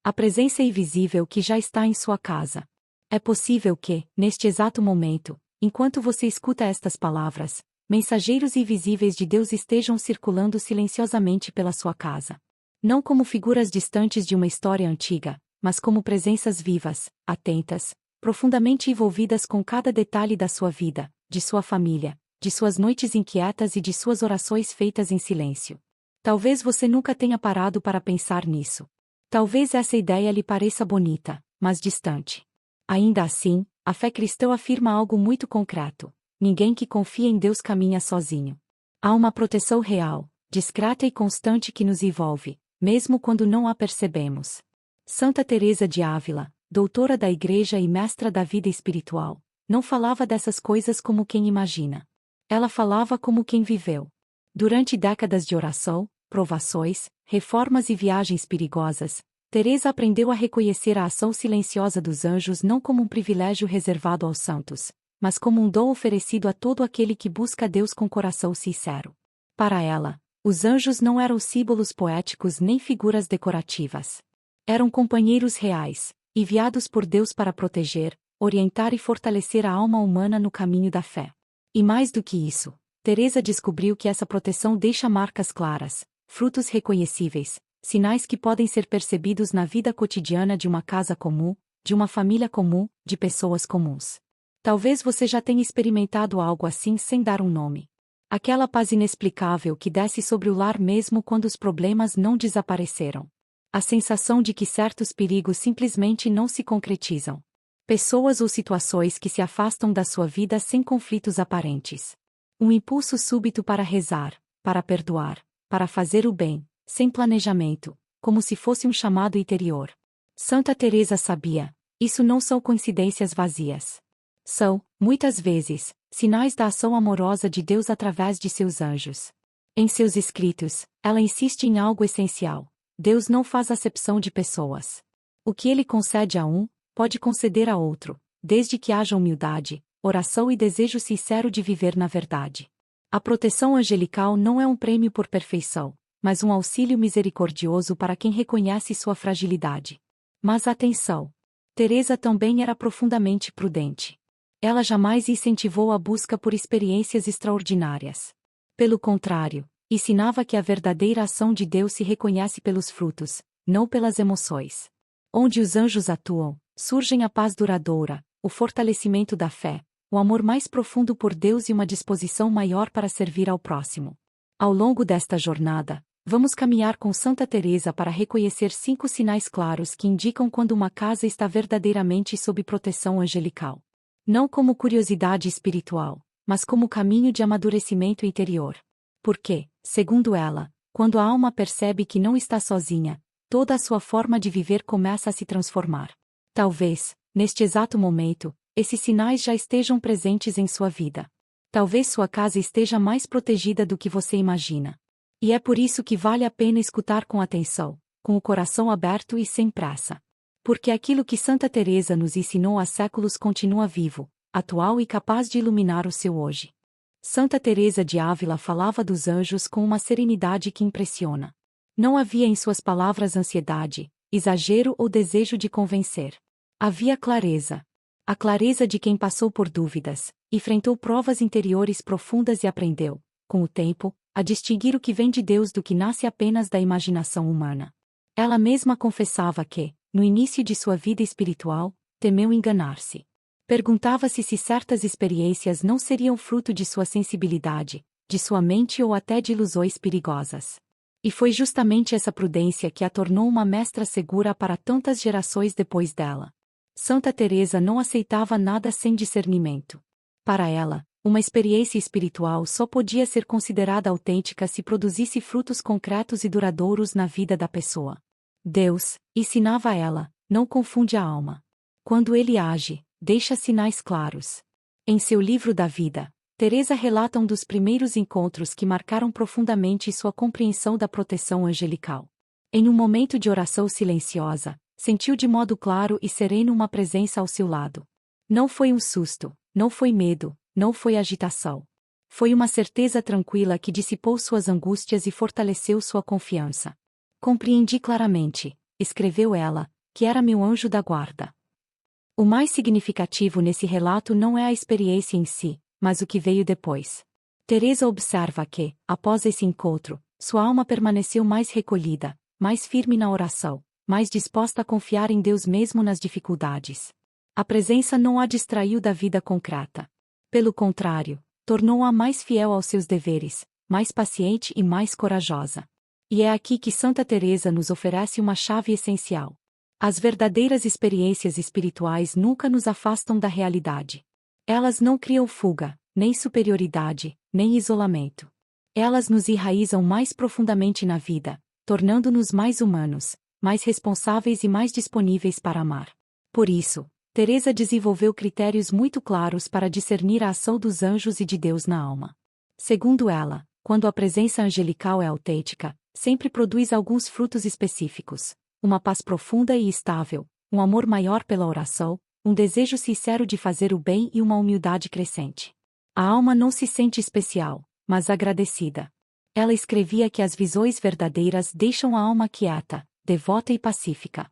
A presença invisível que já está em sua casa. É possível que, neste exato momento, enquanto você escuta estas palavras, mensageiros invisíveis de Deus estejam circulando silenciosamente pela sua casa. Não como figuras distantes de uma história antiga, mas como presenças vivas, atentas, profundamente envolvidas com cada detalhe da sua vida, de sua família, de suas noites inquietas e de suas orações feitas em silêncio. Talvez você nunca tenha parado para pensar nisso. Talvez essa ideia lhe pareça bonita, mas distante. Ainda assim, a fé cristã afirma algo muito concreto: ninguém que confia em Deus caminha sozinho. Há uma proteção real, discreta e constante que nos envolve, mesmo quando não a percebemos. Santa Teresa de Ávila, doutora da Igreja e mestra da vida espiritual, não falava dessas coisas como quem imagina. Ela falava como quem viveu. Durante décadas de oração, provações, reformas e viagens perigosas, Teresa aprendeu a reconhecer a ação silenciosa dos anjos não como um privilégio reservado aos santos, mas como um dom oferecido a todo aquele que busca Deus com coração sincero. Para ela, os anjos não eram símbolos poéticos nem figuras decorativas. Eram companheiros reais, enviados por Deus para proteger, orientar e fortalecer a alma humana no caminho da fé. E mais do que isso, Teresa descobriu que essa proteção deixa marcas claras, frutos reconhecíveis, sinais que podem ser percebidos na vida cotidiana de uma casa comum, de uma família comum, de pessoas comuns. Talvez você já tenha experimentado algo assim sem dar um nome. Aquela paz inexplicável que desce sobre o lar mesmo quando os problemas não desapareceram. A sensação de que certos perigos simplesmente não se concretizam. Pessoas ou situações que se afastam da sua vida sem conflitos aparentes. Um impulso súbito para rezar, para perdoar, para fazer o bem, sem planejamento, como se fosse um chamado interior. Santa Teresa sabia, isso não são coincidências vazias. São, muitas vezes, sinais da ação amorosa de Deus através de seus anjos. Em seus escritos, ela insiste em algo essencial: Deus não faz acepção de pessoas. O que ele concede a um, pode conceder a outro, desde que haja humildade, oração e desejo sincero de viver na verdade. A proteção angelical não é um prêmio por perfeição, mas um auxílio misericordioso para quem reconhece sua fragilidade. Mas atenção! Teresa também era profundamente prudente. Ela jamais incentivou a busca por experiências extraordinárias. Pelo contrário, ensinava que a verdadeira ação de Deus se reconhece pelos frutos, não pelas emoções. Onde os anjos atuam, surgem a paz duradoura, o fortalecimento da fé, o amor mais profundo por Deus e uma disposição maior para servir ao próximo. Ao longo desta jornada, vamos caminhar com Santa Teresa para reconhecer 5 sinais claros que indicam quando uma casa está verdadeiramente sob proteção angelical. Não como curiosidade espiritual, mas como caminho de amadurecimento interior. Porque, segundo ela, quando a alma percebe que não está sozinha, toda a sua forma de viver começa a se transformar. Talvez, neste exato momento, esses sinais já estejam presentes em sua vida. Talvez sua casa esteja mais protegida do que você imagina. E é por isso que vale a pena escutar com atenção, com o coração aberto e sem pressa. Porque aquilo que Santa Teresa nos ensinou há séculos continua vivo, atual e capaz de iluminar o seu hoje. Santa Teresa de Ávila falava dos anjos com uma serenidade que impressiona. Não havia em suas palavras ansiedade, exagero ou desejo de convencer. Havia clareza. A clareza de quem passou por dúvidas, enfrentou provas interiores profundas e aprendeu, com o tempo, a distinguir o que vem de Deus do que nasce apenas da imaginação humana. Ela mesma confessava que, no início de sua vida espiritual, temeu enganar-se. Perguntava-se se certas experiências não seriam fruto de sua sensibilidade, de sua mente ou até de ilusões perigosas. E foi justamente essa prudência que a tornou uma mestra segura para tantas gerações depois dela. Santa Teresa não aceitava nada sem discernimento. Para ela, uma experiência espiritual só podia ser considerada autêntica se produzisse frutos concretos e duradouros na vida da pessoa. Deus, ensinava ela, não confunde a alma. Quando ele age, deixa sinais claros. Em seu livro da vida, Teresa relata um dos primeiros encontros que marcaram profundamente sua compreensão da proteção angelical. Em um momento de oração silenciosa, sentiu de modo claro e sereno uma presença ao seu lado. Não foi um susto, não foi medo, não foi agitação. Foi uma certeza tranquila que dissipou suas angústias e fortaleceu sua confiança. Compreendi claramente, escreveu ela, que era meu anjo da guarda. O mais significativo nesse relato não é a experiência em si, mas o que veio depois. Teresa observa que, após esse encontro, sua alma permaneceu mais recolhida, mais firme na oração, mais disposta a confiar em Deus mesmo nas dificuldades. A presença não a distraiu da vida concreta. Pelo contrário, tornou-a mais fiel aos seus deveres, mais paciente e mais corajosa. E é aqui que Santa Teresa nos oferece uma chave essencial. As verdadeiras experiências espirituais nunca nos afastam da realidade. Elas não criam fuga, nem superioridade, nem isolamento. Elas nos enraizam mais profundamente na vida, tornando-nos mais humanos, mais responsáveis e mais disponíveis para amar. Por isso, Teresa desenvolveu critérios muito claros para discernir a ação dos anjos e de Deus na alma. Segundo ela, quando a presença angelical é autêntica, sempre produz alguns frutos específicos: uma paz profunda e estável, um amor maior pela oração, um desejo sincero de fazer o bem e uma humildade crescente. A alma não se sente especial, mas agradecida. Ela escrevia que as visões verdadeiras deixam a alma quieta, devota e pacífica.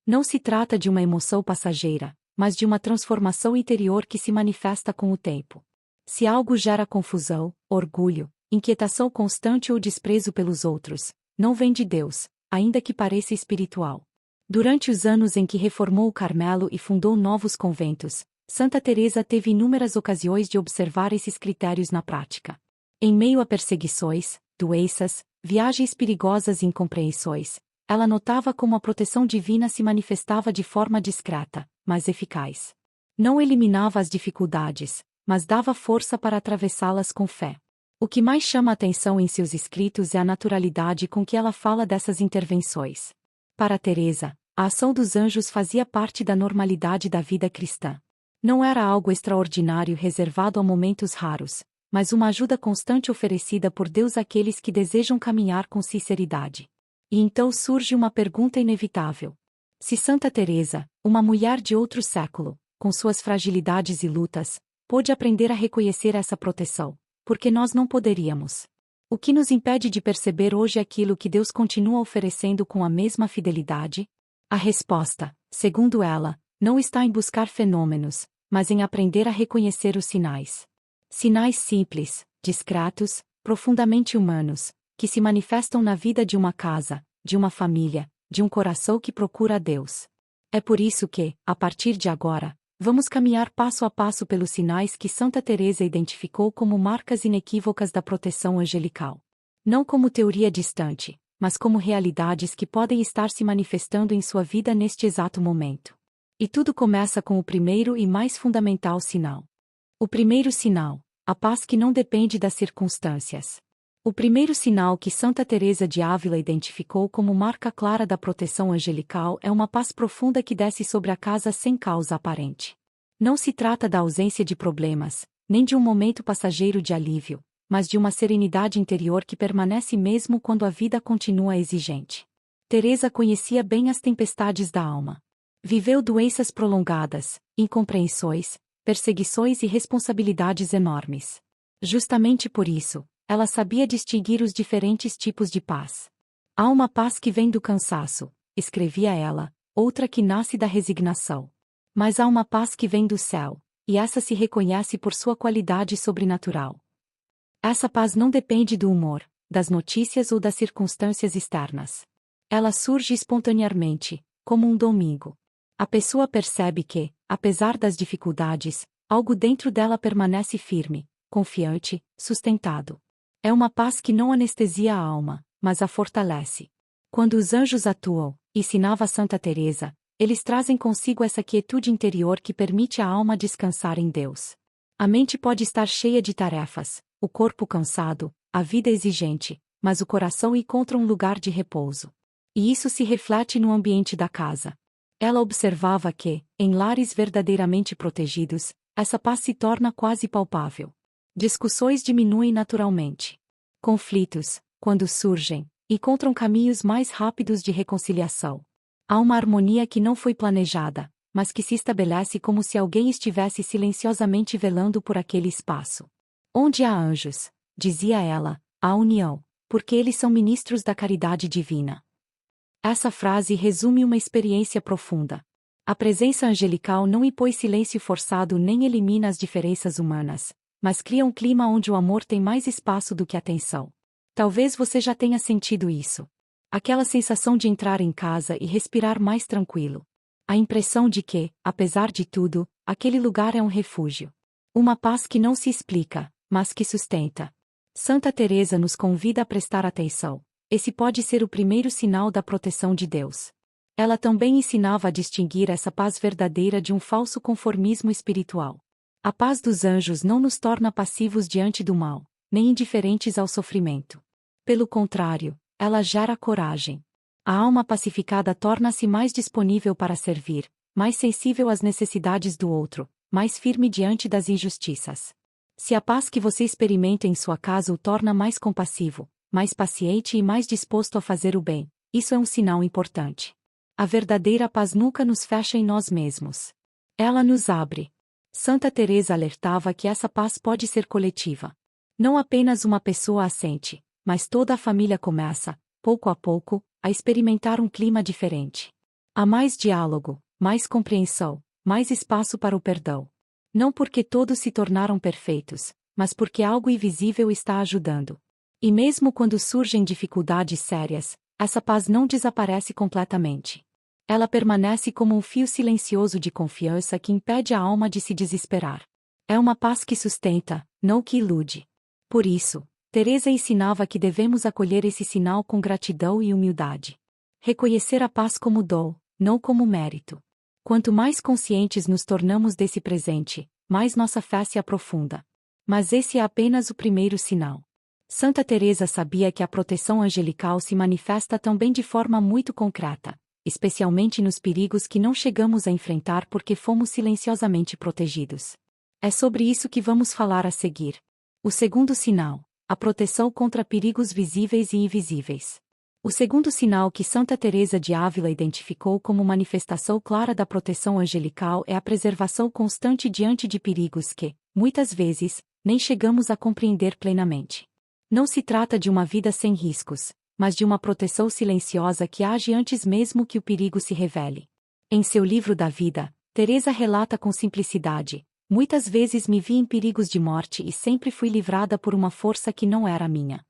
Não se trata de uma emoção passageira, mas de uma transformação interior que se manifesta com o tempo. Se algo gera confusão, orgulho, inquietação constante ou desprezo pelos outros, não vem de Deus, ainda que pareça espiritual. Durante os anos em que reformou o Carmelo e fundou novos conventos, Santa Teresa teve inúmeras ocasiões de observar esses critérios na prática. Em meio a perseguições, doenças, viagens perigosas e incompreensões, ela notava como a proteção divina se manifestava de forma discreta, mas eficaz. Não eliminava as dificuldades, mas dava força para atravessá-las com fé. O que mais chama a atenção em seus escritos é a naturalidade com que ela fala dessas intervenções. Para Teresa, a ação dos anjos fazia parte da normalidade da vida cristã. Não era algo extraordinário reservado a momentos raros, mas uma ajuda constante oferecida por Deus àqueles que desejam caminhar com sinceridade. E então surge uma pergunta inevitável. Se Santa Teresa, uma mulher de outro século, com suas fragilidades e lutas, pôde aprender a reconhecer essa proteção, por que nós não poderíamos? O que nos impede de perceber hoje aquilo que Deus continua oferecendo com a mesma fidelidade? A resposta, segundo ela, não está em buscar fenômenos, mas em aprender a reconhecer os sinais. Sinais simples, discretos, profundamente humanos, que se manifestam na vida de uma casa, de uma família, de um coração que procura a Deus. É por isso que, a partir de agora, vamos caminhar passo a passo pelos sinais que Santa Teresa identificou como marcas inequívocas da proteção angelical. Não como teoria distante, mas como realidades que podem estar se manifestando em sua vida neste exato momento. E tudo começa com o primeiro e mais fundamental sinal. O primeiro sinal, a paz que não depende das circunstâncias. O primeiro sinal que Santa Teresa de Ávila identificou como marca clara da proteção angelical é uma paz profunda que desce sobre a casa sem causa aparente. Não se trata da ausência de problemas, nem de um momento passageiro de alívio, mas de uma serenidade interior que permanece mesmo quando a vida continua exigente. Teresa conhecia bem as tempestades da alma. Viveu doenças prolongadas, incompreensões, perseguições e responsabilidades enormes. Justamente por isso, ela sabia distinguir os diferentes tipos de paz. Há uma paz que vem do cansaço, escrevia ela, outra que nasce da resignação. Mas há uma paz que vem do céu, e essa se reconhece por sua qualidade sobrenatural. Essa paz não depende do humor, das notícias ou das circunstâncias externas. Ela surge espontaneamente, como um domingo. A pessoa percebe que, apesar das dificuldades, algo dentro dela permanece firme, confiante, sustentado. É uma paz que não anestesia a alma, mas a fortalece. Quando os anjos atuam, ensinava Santa Teresa, eles trazem consigo essa quietude interior que permite à alma descansar em Deus. A mente pode estar cheia de tarefas, o corpo cansado, a vida exigente, mas o coração encontra um lugar de repouso. E isso se reflete no ambiente da casa. Ela observava que, em lares verdadeiramente protegidos, essa paz se torna quase palpável. Discussões diminuem naturalmente. Conflitos, quando surgem, encontram caminhos mais rápidos de reconciliação. Há uma harmonia que não foi planejada, mas que se estabelece como se alguém estivesse silenciosamente velando por aquele espaço. Onde há anjos, dizia ela, há união, porque eles são ministros da caridade divina. Essa frase resume uma experiência profunda. A presença angelical não impõe silêncio forçado nem elimina as diferenças humanas, mas cria um clima onde o amor tem mais espaço do que a tensão. Talvez você já tenha sentido isso. Aquela sensação de entrar em casa e respirar mais tranquilo. A impressão de que, apesar de tudo, aquele lugar é um refúgio. Uma paz que não se explica, mas que sustenta. Santa Teresa nos convida a prestar atenção. Esse pode ser o primeiro sinal da proteção de Deus. Ela também ensinava a distinguir essa paz verdadeira de um falso conformismo espiritual. A paz dos anjos não nos torna passivos diante do mal, nem indiferentes ao sofrimento. Pelo contrário, ela gera coragem. A alma pacificada torna-se mais disponível para servir, mais sensível às necessidades do outro, mais firme diante das injustiças. Se a paz que você experimenta em sua casa o torna mais compassivo, mais paciente e mais disposto a fazer o bem, isso é um sinal importante. A verdadeira paz nunca nos fecha em nós mesmos. Ela nos abre. Santa Teresa alertava que essa paz pode ser coletiva. Não apenas uma pessoa a sente, mas toda a família começa, pouco a pouco, a experimentar um clima diferente. Há mais diálogo, mais compreensão, mais espaço para o perdão. Não porque todos se tornaram perfeitos, mas porque algo invisível está ajudando. E mesmo quando surgem dificuldades sérias, essa paz não desaparece completamente. Ela permanece como um fio silencioso de confiança que impede a alma de se desesperar. É uma paz que sustenta, não que ilude. Por isso, Teresa ensinava que devemos acolher esse sinal com gratidão e humildade. Reconhecer a paz como dom, não como mérito. Quanto mais conscientes nos tornamos desse presente, mais nossa fé se aprofunda. Mas esse é apenas o primeiro sinal. Santa Teresa sabia que a proteção angelical se manifesta também de forma muito concreta, especialmente nos perigos que não chegamos a enfrentar porque fomos silenciosamente protegidos. É sobre isso que vamos falar a seguir. O segundo sinal, a proteção contra perigos visíveis e invisíveis. O segundo sinal que Santa Teresa de Ávila identificou como manifestação clara da proteção angelical é a preservação constante diante de perigos que, muitas vezes, nem chegamos a compreender plenamente. Não se trata de uma vida sem riscos, mas de uma proteção silenciosa que age antes mesmo que o perigo se revele. Em seu livro da vida, Teresa relata com simplicidade: muitas vezes me vi em perigos de morte e sempre fui livrada por uma força que não era minha.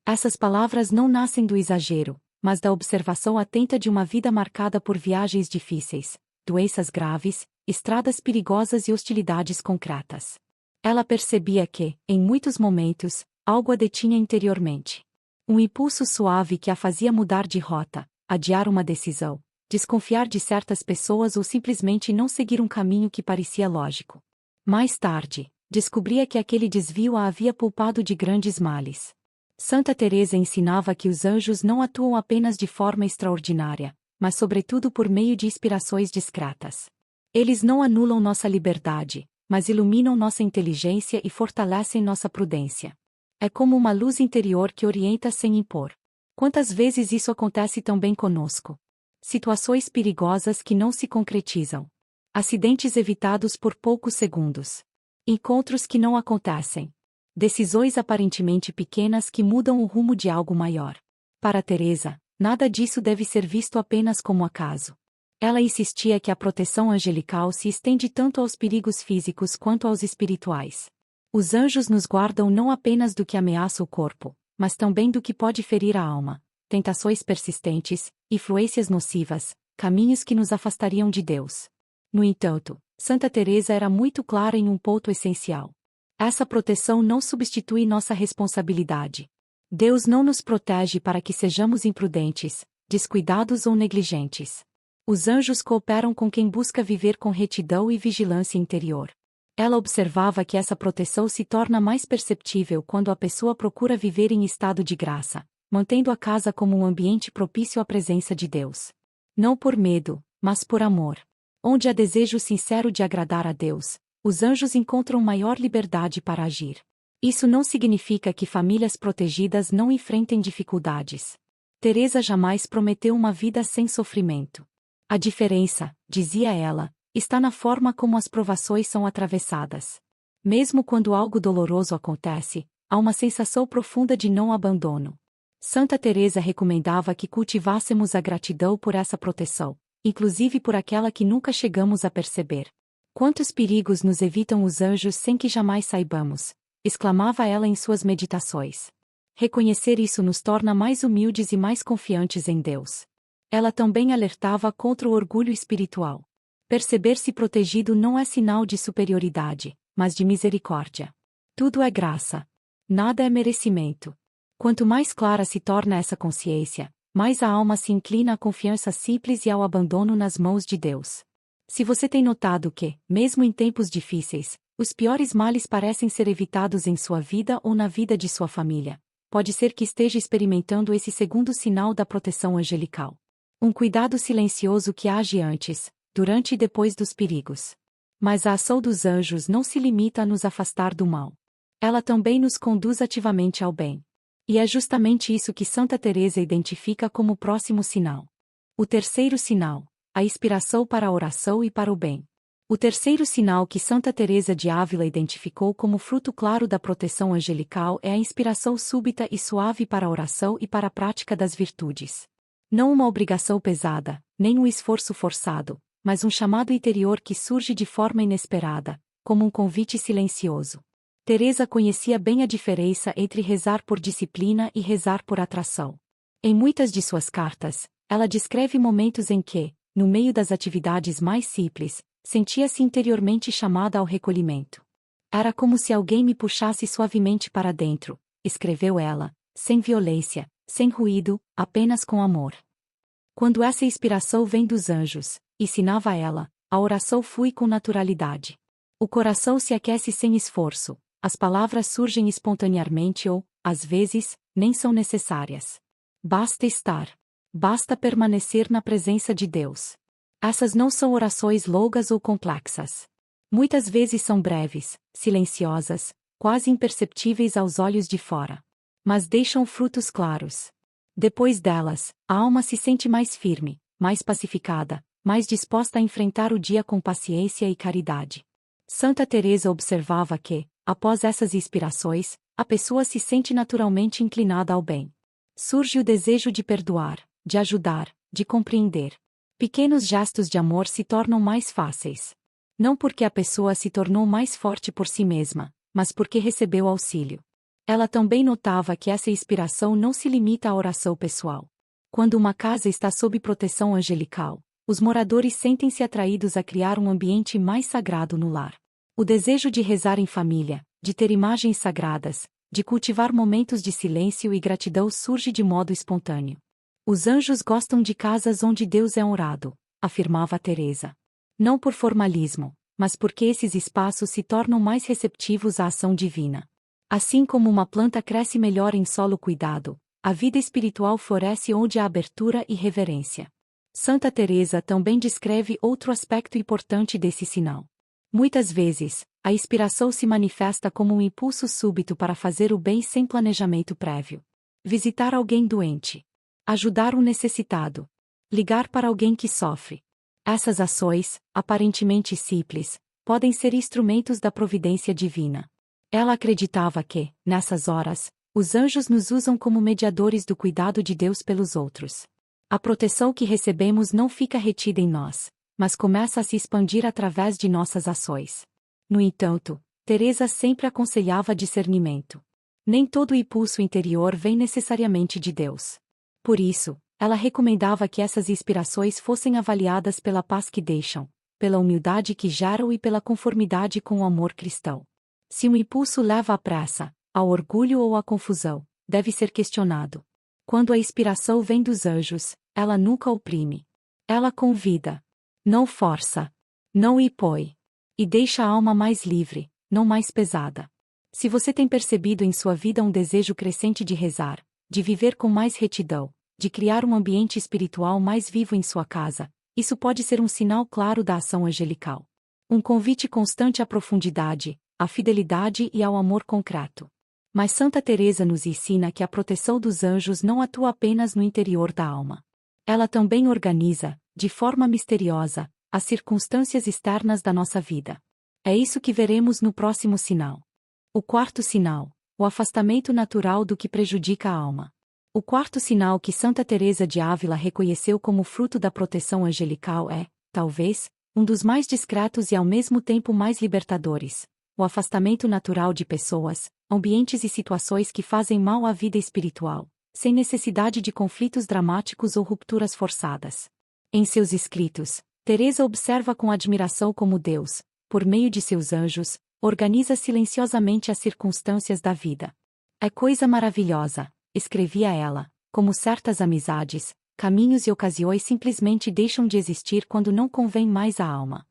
Essas palavras não nascem do exagero, mas da observação atenta de uma vida marcada por viagens difíceis, doenças graves, estradas perigosas e hostilidades concretas. Ela percebia que, em muitos momentos, algo a detinha interiormente. Um impulso suave que a fazia mudar de rota, adiar uma decisão, desconfiar de certas pessoas ou simplesmente não seguir um caminho que parecia lógico. Mais tarde, descobria que aquele desvio a havia poupado de grandes males. Santa Teresa ensinava que os anjos não atuam apenas de forma extraordinária, mas sobretudo por meio de inspirações discretas. Eles não anulam nossa liberdade, mas iluminam nossa inteligência e fortalecem nossa prudência. É como uma luz interior que orienta sem impor. Quantas vezes isso acontece também conosco? Situações perigosas que não se concretizam. Acidentes evitados por poucos segundos. Encontros que não acontecem. Decisões aparentemente pequenas que mudam o rumo de algo maior. Para Teresa, nada disso deve ser visto apenas como acaso. Ela insistia que a proteção angelical se estende tanto aos perigos físicos quanto aos espirituais. Os anjos nos guardam não apenas do que ameaça o corpo, mas também do que pode ferir a alma, tentações persistentes, influências nocivas, caminhos que nos afastariam de Deus. No entanto, Santa Teresa era muito clara em um ponto essencial. Essa proteção não substitui nossa responsabilidade. Deus não nos protege para que sejamos imprudentes, descuidados ou negligentes. Os anjos cooperam com quem busca viver com retidão e vigilância interior. Ela observava que essa proteção se torna mais perceptível quando a pessoa procura viver em estado de graça, mantendo a casa como um ambiente propício à presença de Deus. Não por medo, mas por amor. Onde há desejo sincero de agradar a Deus, os anjos encontram maior liberdade para agir. Isso não significa que famílias protegidas não enfrentem dificuldades. Teresa jamais prometeu uma vida sem sofrimento. A diferença, dizia ela, está na forma como as provações são atravessadas. Mesmo quando algo doloroso acontece, há uma sensação profunda de não abandono. Santa Teresa recomendava que cultivássemos a gratidão por essa proteção, inclusive por aquela que nunca chegamos a perceber. Quantos perigos nos evitam os anjos sem que jamais saibamos, exclamava ela em suas meditações. Reconhecer isso nos torna mais humildes e mais confiantes em Deus. Ela também alertava contra o orgulho espiritual. Perceber-se protegido não é sinal de superioridade, mas de misericórdia. Tudo é graça. Nada é merecimento. Quanto mais clara se torna essa consciência, mais a alma se inclina à confiança simples e ao abandono nas mãos de Deus. Se você tem notado que, mesmo em tempos difíceis, os piores males parecem ser evitados em sua vida ou na vida de sua família, pode ser que esteja experimentando esse segundo sinal da proteção angelical. Um cuidado silencioso que age antes, durante e depois dos perigos. Mas a ação dos anjos não se limita a nos afastar do mal. Ela também nos conduz ativamente ao bem. E é justamente isso que Santa Teresa identifica como o próximo sinal. O terceiro sinal, a inspiração para a oração e para o bem. O terceiro sinal que Santa Teresa de Ávila identificou como fruto claro da proteção angelical é a inspiração súbita e suave para a oração e para a prática das virtudes. Não uma obrigação pesada, nem um esforço forçado, mas um chamado interior que surge de forma inesperada, como um convite silencioso. Teresa conhecia bem a diferença entre rezar por disciplina e rezar por atração. Em muitas de suas cartas, ela descreve momentos em que, no meio das atividades mais simples, sentia-se interiormente chamada ao recolhimento. Era como se alguém me puxasse suavemente para dentro, escreveu ela, sem violência, sem ruído, apenas com amor. Quando essa inspiração vem dos anjos, ensinava ela, a oração flui com naturalidade. O coração se aquece sem esforço, as palavras surgem espontaneamente ou, às vezes, nem são necessárias. Basta estar. Basta permanecer na presença de Deus. Essas não são orações longas ou complexas. Muitas vezes são breves, silenciosas, quase imperceptíveis aos olhos de fora. Mas deixam frutos claros. Depois delas, a alma se sente mais firme, mais pacificada, mais disposta a enfrentar o dia com paciência e caridade. Santa Teresa observava que, após essas inspirações, a pessoa se sente naturalmente inclinada ao bem. Surge o desejo de perdoar, de ajudar, de compreender. Pequenos gestos de amor se tornam mais fáceis. Não porque a pessoa se tornou mais forte por si mesma, mas porque recebeu auxílio. Ela também notava que essa inspiração não se limita à oração pessoal. Quando uma casa está sob proteção angelical, os moradores sentem-se atraídos a criar um ambiente mais sagrado no lar. O desejo de rezar em família, de ter imagens sagradas, de cultivar momentos de silêncio e gratidão surge de modo espontâneo. Os anjos gostam de casas onde Deus é honrado, afirmava Teresa. Não por formalismo, mas porque esses espaços se tornam mais receptivos à ação divina. Assim como uma planta cresce melhor em solo cuidado, a vida espiritual floresce onde há abertura e reverência. Santa Teresa também descreve outro aspecto importante desse sinal. Muitas vezes, a inspiração se manifesta como um impulso súbito para fazer o bem sem planejamento prévio. Visitar alguém doente. Ajudar um necessitado. Ligar para alguém que sofre. Essas ações, aparentemente simples, podem ser instrumentos da providência divina. Ela acreditava que, nessas horas, os anjos nos usam como mediadores do cuidado de Deus pelos outros. A proteção que recebemos não fica retida em nós, mas começa a se expandir através de nossas ações. No entanto, Teresa sempre aconselhava discernimento. Nem todo impulso interior vem necessariamente de Deus. Por isso, ela recomendava que essas inspirações fossem avaliadas pela paz que deixam, pela humildade que geram e pela conformidade com o amor cristão. Se um impulso leva à pressa, ao orgulho ou à confusão, deve ser questionado. Quando a inspiração vem dos anjos, ela nunca oprime. Ela convida. Não força. Não impõe. E deixa a alma mais livre, não mais pesada. Se você tem percebido em sua vida um desejo crescente de rezar, de viver com mais retidão, de criar um ambiente espiritual mais vivo em sua casa, isso pode ser um sinal claro da ação angelical. Um convite constante à profundidade, à fidelidade e ao amor concreto. Mas Santa Teresa nos ensina que a proteção dos anjos não atua apenas no interior da alma. Ela também organiza, de forma misteriosa, as circunstâncias externas da nossa vida. É isso que veremos no próximo sinal. O quarto sinal, o afastamento natural do que prejudica a alma. O quarto sinal que Santa Teresa de Ávila reconheceu como fruto da proteção angelical é, talvez, um dos mais discretos e ao mesmo tempo mais libertadores: o afastamento natural de pessoas, ambientes e situações que fazem mal à vida espiritual, sem necessidade de conflitos dramáticos ou rupturas forçadas. Em seus escritos, Teresa observa com admiração como Deus, por meio de seus anjos, organiza silenciosamente as circunstâncias da vida. É coisa maravilhosa, escrevia ela, como certas amizades, caminhos e ocasiões simplesmente deixam de existir quando não convém mais à alma.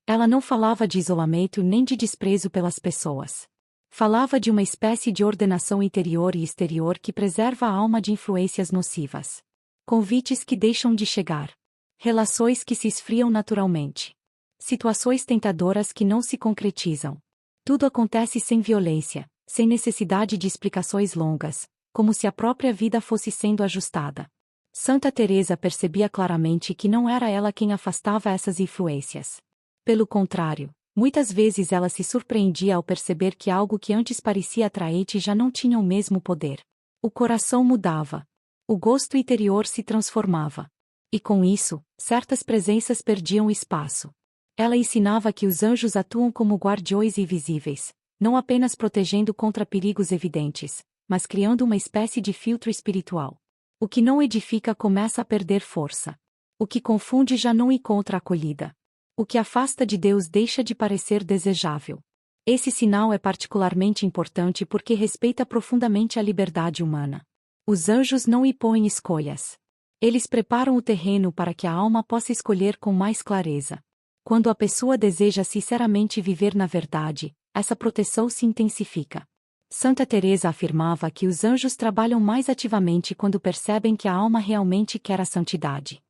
Ela não falava de isolamento nem de desprezo pelas pessoas. Falava de uma espécie de ordenação interior e exterior que preserva a alma de influências nocivas. Convites que deixam de chegar. Relações que se esfriam naturalmente. Situações tentadoras que não se concretizam. Tudo acontece sem violência, sem necessidade de explicações longas, como se a própria vida fosse sendo ajustada. Santa Teresa percebia claramente que não era ela quem afastava essas influências. Pelo contrário, muitas vezes ela se surpreendia ao perceber que algo que antes parecia atraente já não tinha o mesmo poder. O coração mudava. O gosto interior se transformava. E com isso, certas presenças perdiam espaço. Ela ensinava que os anjos atuam como guardiões invisíveis, não apenas protegendo contra perigos evidentes, mas criando uma espécie de filtro espiritual. O que não edifica começa a perder força. O que confunde já não encontra acolhida. O que afasta de Deus deixa de parecer desejável. Esse sinal é particularmente importante porque respeita profundamente a liberdade humana. Os anjos não impõem escolhas. Eles preparam o terreno para que a alma possa escolher com mais clareza. Quando a pessoa deseja sinceramente viver na verdade, essa proteção se intensifica. Santa Teresa afirmava que os anjos trabalham mais ativamente quando percebem que a alma realmente quer a santidade.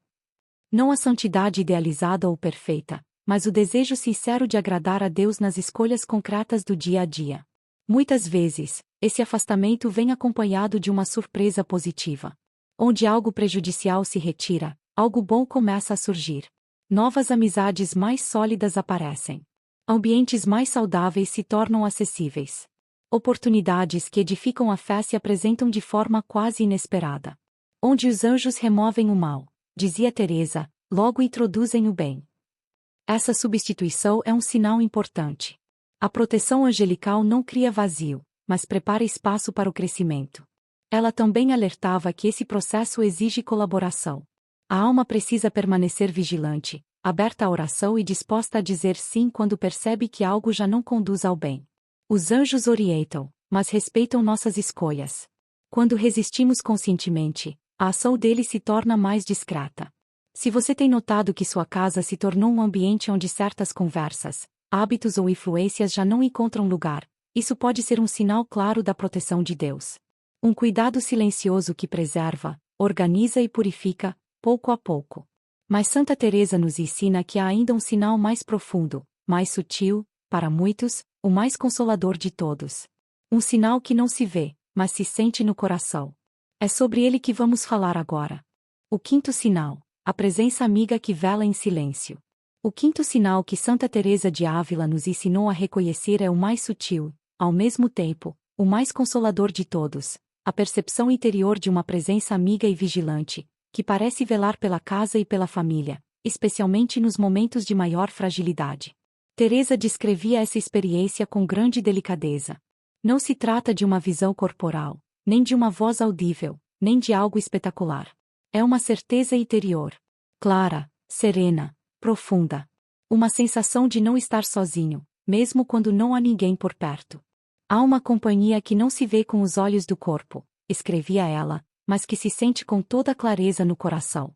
Não a santidade idealizada ou perfeita, mas o desejo sincero de agradar a Deus nas escolhas concretas do dia a dia. Muitas vezes, esse afastamento vem acompanhado de uma surpresa positiva. Onde algo prejudicial se retira, algo bom começa a surgir. Novas amizades mais sólidas aparecem. Ambientes mais saudáveis se tornam acessíveis. Oportunidades que edificam a fé se apresentam de forma quase inesperada. Onde os anjos removem o mal, dizia Teresa, logo introduzem o bem. Essa substituição é um sinal importante. A proteção angelical não cria vazio, mas prepara espaço para o crescimento. Ela também alertava que esse processo exige colaboração. A alma precisa permanecer vigilante, aberta à oração e disposta a dizer sim quando percebe que algo já não conduz ao bem. Os anjos orientam, mas respeitam nossas escolhas. Quando resistimos conscientemente, a ação deles se torna mais discreta. Se você tem notado que sua casa se tornou um ambiente onde certas conversas, hábitos ou influências já não encontram lugar, isso pode ser um sinal claro da proteção de Deus. Um cuidado silencioso que preserva, organiza e purifica, pouco a pouco. Mas Santa Teresa nos ensina que há ainda um sinal mais profundo, mais sutil, para muitos, o mais consolador de todos. Um sinal que não se vê, mas se sente no coração. É sobre ele que vamos falar agora. O quinto sinal, a presença amiga que vela em silêncio. O quinto sinal que Santa Teresa de Ávila nos ensinou a reconhecer é o mais sutil, ao mesmo tempo, o mais consolador de todos. A percepção interior de uma presença amiga e vigilante, que parece velar pela casa e pela família, especialmente nos momentos de maior fragilidade. Teresa descrevia essa experiência com grande delicadeza. Não se trata de uma visão corporal, nem de uma voz audível, nem de algo espetacular. É uma certeza interior. Clara, serena, profunda. Uma sensação de não estar sozinho, mesmo quando não há ninguém por perto. Há uma companhia que não se vê com os olhos do corpo, escrevia ela, mas que se sente com toda clareza no coração.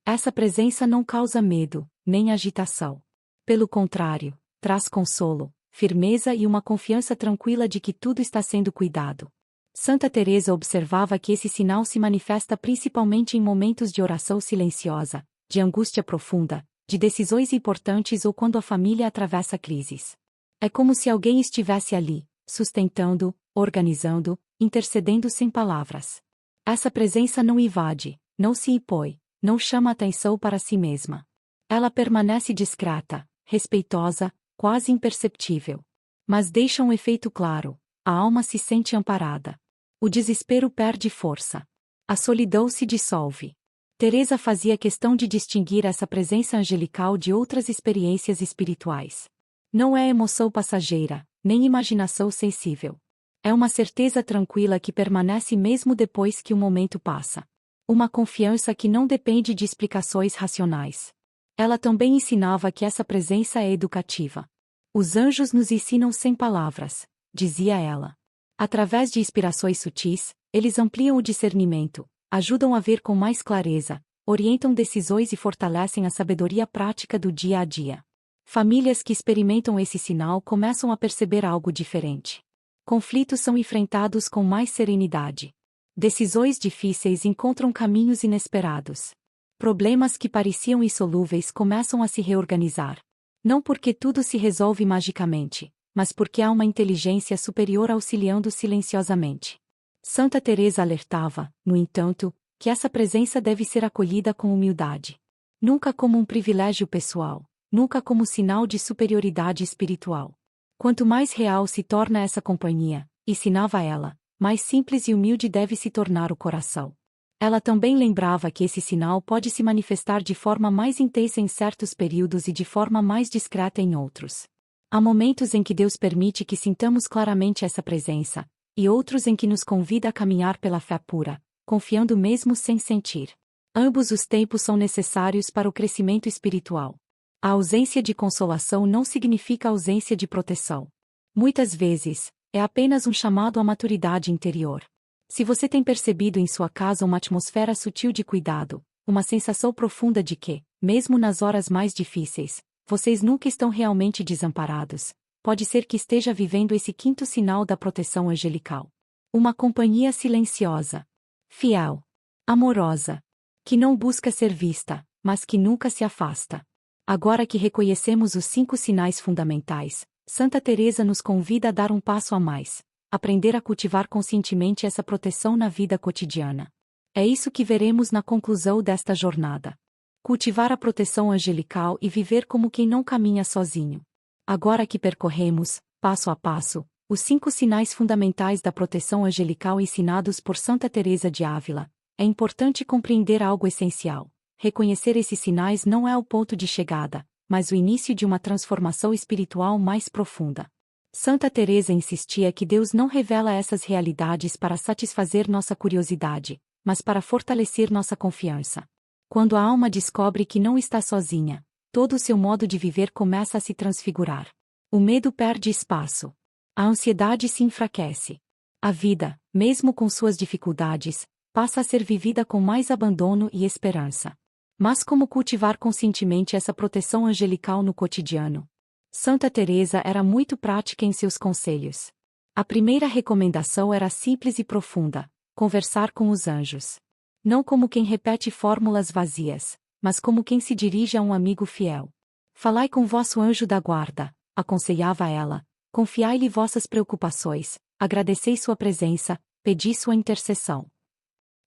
Essa presença não causa medo, nem agitação. Pelo contrário, traz consolo, firmeza e uma confiança tranquila de que tudo está sendo cuidado. Santa Teresa observava que esse sinal se manifesta principalmente em momentos de oração silenciosa, de angústia profunda, de decisões importantes ou quando a família atravessa crises. É como se alguém estivesse ali, sustentando, organizando, intercedendo sem palavras. Essa presença não invade, não se impõe, não chama atenção para si mesma. Ela permanece discreta, respeitosa, quase imperceptível. Mas deixa um efeito claro: a alma se sente amparada. O desespero perde força. A solidão se dissolve. Teresa fazia questão de distinguir essa presença angelical de outras experiências espirituais. Não é emoção passageira, nem imaginação sensível. É uma certeza tranquila que permanece mesmo depois que o momento passa. Uma confiança que não depende de explicações racionais. Ela também ensinava que essa presença é educativa. Os anjos nos ensinam sem palavras, dizia ela. Através de inspirações sutis, eles ampliam o discernimento, ajudam a ver com mais clareza, orientam decisões e fortalecem a sabedoria prática do dia a dia. Famílias que experimentam esse sinal começam a perceber algo diferente. Conflitos são enfrentados com mais serenidade. Decisões difíceis encontram caminhos inesperados. Problemas que pareciam insolúveis começam a se reorganizar. Não porque tudo se resolve magicamente, mas porque há uma inteligência superior auxiliando silenciosamente. Santa Teresa alertava, no entanto, que essa presença deve ser acolhida com humildade. Nunca como um privilégio pessoal, nunca como sinal de superioridade espiritual. Quanto mais real se torna essa companhia, ensinava ela, mais simples e humilde deve se tornar o coração. Ela também lembrava que esse sinal pode se manifestar de forma mais intensa em certos períodos e de forma mais discreta em outros. Há momentos em que Deus permite que sintamos claramente essa presença, e outros em que nos convida a caminhar pela fé pura, confiando mesmo sem sentir. Ambos os tempos são necessários para o crescimento espiritual. A ausência de consolação não significa ausência de proteção. Muitas vezes, é apenas um chamado à maturidade interior. Se você tem percebido em sua casa uma atmosfera sutil de cuidado, uma sensação profunda de que, mesmo nas horas mais difíceis, vocês nunca estão realmente desamparados, pode ser que esteja vivendo esse quinto sinal da proteção angelical. Uma companhia silenciosa, fiel, amorosa, que não busca ser vista, mas que nunca se afasta. Agora que reconhecemos os 5 sinais fundamentais, Santa Teresa nos convida a dar um passo a mais, aprender a cultivar conscientemente essa proteção na vida cotidiana. É isso que veremos na conclusão desta jornada. Cultivar a proteção angelical e viver como quem não caminha sozinho. Agora que percorremos, passo a passo, os 5 sinais fundamentais da proteção angelical ensinados por Santa Teresa de Ávila, é importante compreender algo essencial. Reconhecer esses sinais não é o ponto de chegada, mas o início de uma transformação espiritual mais profunda. Santa Teresa insistia que Deus não revela essas realidades para satisfazer nossa curiosidade, mas para fortalecer nossa confiança. Quando a alma descobre que não está sozinha, todo o seu modo de viver começa a se transfigurar. O medo perde espaço. A ansiedade se enfraquece. A vida, mesmo com suas dificuldades, passa a ser vivida com mais abandono e esperança. Mas como cultivar conscientemente essa proteção angelical no cotidiano? Santa Teresa era muito prática em seus conselhos. A primeira recomendação era simples e profunda: conversar com os anjos. Não como quem repete fórmulas vazias, mas como quem se dirige a um amigo fiel. Falai com vosso anjo da guarda, aconselhava ela, confiai-lhe vossas preocupações, agradecei sua presença, pedi sua intercessão.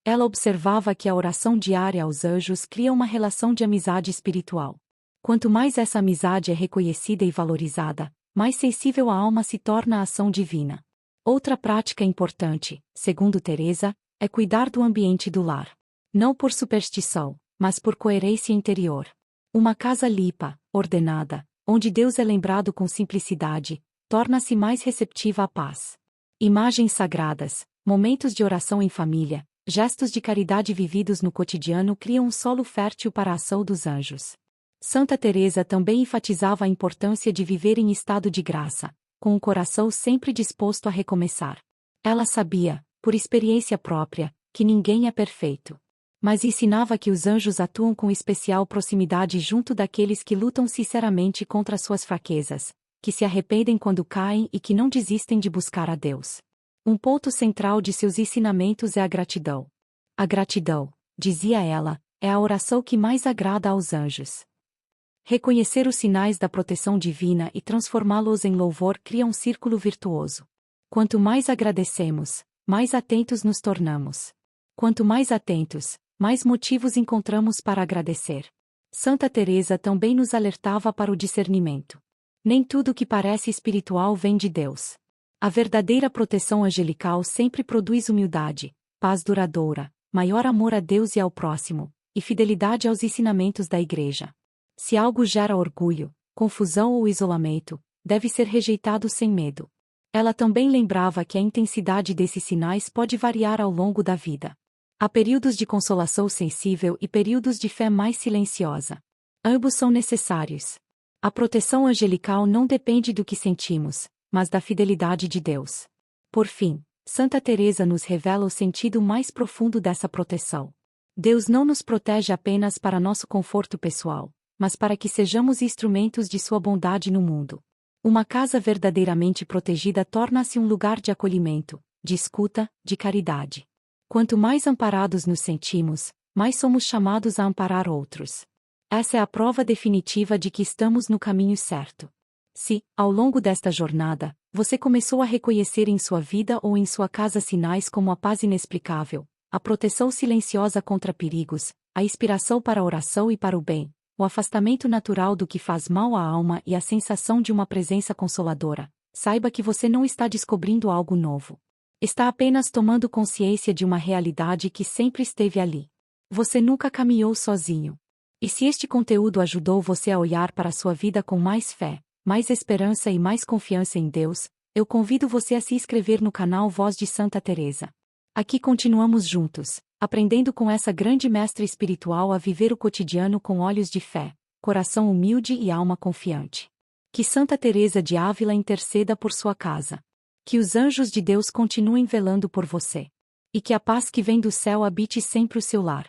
Ela observava que a oração diária aos anjos cria uma relação de amizade espiritual. Quanto mais essa amizade é reconhecida e valorizada, mais sensível a alma se torna à ação divina. Outra prática importante, segundo Teresa, é cuidar do ambiente do lar. Não por superstição, mas por coerência interior. Uma casa limpa, ordenada, onde Deus é lembrado com simplicidade, torna-se mais receptiva à paz. Imagens sagradas, momentos de oração em família, gestos de caridade vividos no cotidiano criam um solo fértil para a ação dos anjos. Santa Teresa também enfatizava a importância de viver em estado de graça, com o coração sempre disposto a recomeçar. Ela sabia, por experiência própria, que ninguém é perfeito. Mas ensinava que os anjos atuam com especial proximidade junto daqueles que lutam sinceramente contra suas fraquezas, que se arrependem quando caem e que não desistem de buscar a Deus. Um ponto central de seus ensinamentos é a gratidão. A gratidão, dizia ela, é a oração que mais agrada aos anjos. Reconhecer os sinais da proteção divina e transformá-los em louvor cria um círculo virtuoso. Quanto mais agradecemos, mais atentos nos tornamos. Quanto mais atentos, mais motivos encontramos para agradecer. Santa Teresa também nos alertava para o discernimento. Nem tudo que parece espiritual vem de Deus. A verdadeira proteção angelical sempre produz humildade, paz duradoura, maior amor a Deus e ao próximo, e fidelidade aos ensinamentos da Igreja. Se algo gera orgulho, confusão ou isolamento, deve ser rejeitado sem medo. Ela também lembrava que a intensidade desses sinais pode variar ao longo da vida. Há períodos de consolação sensível e períodos de fé mais silenciosa. Ambos são necessários. A proteção angelical não depende do que sentimos, mas da fidelidade de Deus. Por fim, Santa Teresa nos revela o sentido mais profundo dessa proteção. Deus não nos protege apenas para nosso conforto pessoal, mas para que sejamos instrumentos de sua bondade no mundo. Uma casa verdadeiramente protegida torna-se um lugar de acolhimento, de escuta, de caridade. Quanto mais amparados nos sentimos, mais somos chamados a amparar outros. Essa é a prova definitiva de que estamos no caminho certo. Se, ao longo desta jornada, você começou a reconhecer em sua vida ou em sua casa sinais como a paz inexplicável, a proteção silenciosa contra perigos, a inspiração para a oração e para o bem, o afastamento natural do que faz mal à alma e a sensação de uma presença consoladora, saiba que você não está descobrindo algo novo. Está apenas tomando consciência de uma realidade que sempre esteve ali. Você nunca caminhou sozinho. E se este conteúdo ajudou você a olhar para a sua vida com mais fé, mais esperança e mais confiança em Deus, eu convido você a se inscrever no canal Voz de Santa Teresa. Aqui continuamos juntos, aprendendo com essa grande mestra espiritual a viver o cotidiano com olhos de fé, coração humilde e alma confiante. Que Santa Teresa de Ávila interceda por sua casa. Que os anjos de Deus continuem velando por você. E que a paz que vem do céu habite sempre o seu lar.